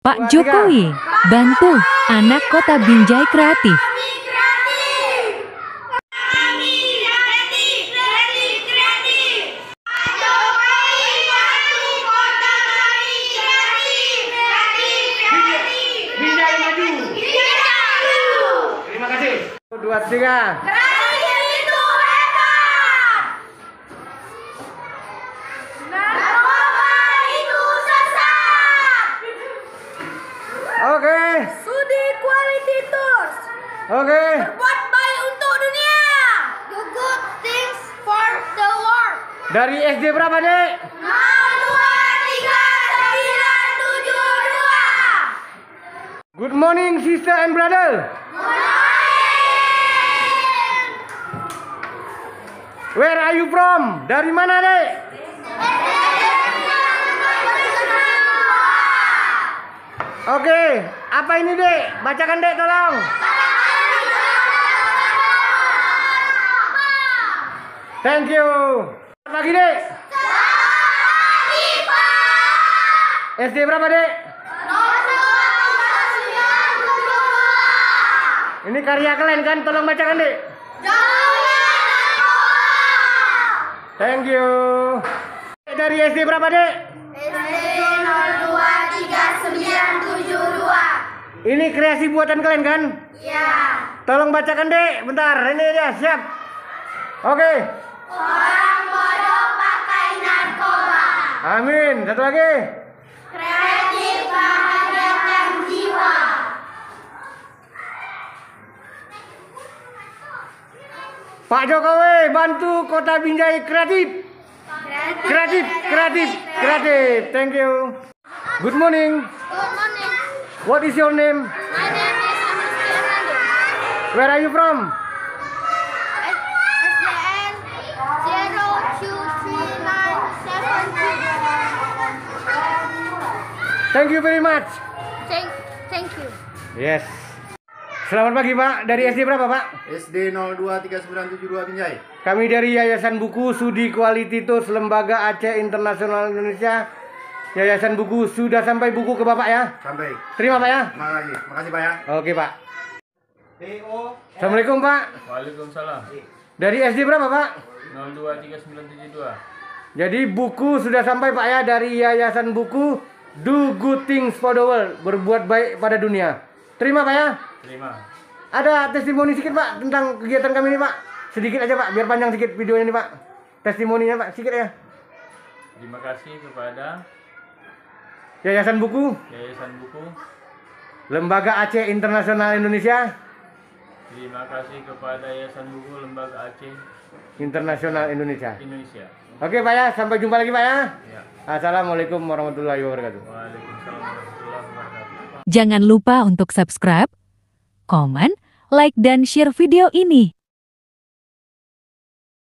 Pak Jokowi, bantu anak Kota Binjai kreatif. Binjai maju. Terima kasih. 2, 3. Oke. Sudi Quality Tours. Oke. Berbuat baik untuk dunia. Do good things for the world. Dari SD berapa, Dek? 023972. Good morning, sister and brother. Where are you from? Dari mana, Dek? Oke, apa ini, Dek? Bacakan, Dek, tolong. Thank you. Selamat pagi, Dek. SD berapa, Dek? Ini karya kalian kan? Tolong bacakan, Dek. Thank you. Dari SD berapa, Dek? SD 023972. Ini kreasi buatan kalian kan? Ya. Tolong bacakan, Dek. Bentar, ini aja, siap. Oke. Orang bodoh pakai narkoba. Amin. Satu lagi. Kreatif bahagiakan jiwa. Pak Jokowi, bantu Kota Binjai kreatif. Kreatif, kreatif, kreatif. Thank you. Good morning. Good morning. What is your name? My name is Anusti Arnando. Where are you from? SDN 023972. Thank you very much. Thank you. Yes. Selamat pagi, Pak. Dari SD berapa, Pak? SD 023972 Binjai. Kami dari Yayasan Buku Sudi Quality Tours Lembaga Aceh Internasional Indonesia. Yayasan Buku sudah sampai buku ke Bapak ya? Sampai. Terima, Pak ya. Makasih Pak ya. Oke, Pak. Assalamualaikum, Pak. Waalaikumsalam. Dari SD berapa, Pak? 023972. Jadi buku sudah sampai, Pak ya, dari Yayasan Buku Do Good Things for the World, berbuat baik pada dunia. Terima, Pak ya. Terima. Ada testimoni sedikit, Pak, tentang kegiatan kami ini, Pak. Sedikit aja, Pak, biar panjang sedikit videonya ini, Pak. Testimoninya, Pak, sedikit ya. Terima kasih kepada Yayasan Buku Yayasan Buku. Lembaga Aceh Internasional Indonesia. Terima kasih kepada Yayasan Buku Lembaga Aceh Internasional Indonesia. Indonesia. Oke, Pak ya, sampai jumpa lagi, Pak ya. Ya. Assalamualaikum warahmatullahi wabarakatuh. Waalaikumsalam warahmatullahi wabarakatuh. Jangan lupa untuk subscribe, komen, like, dan share video ini.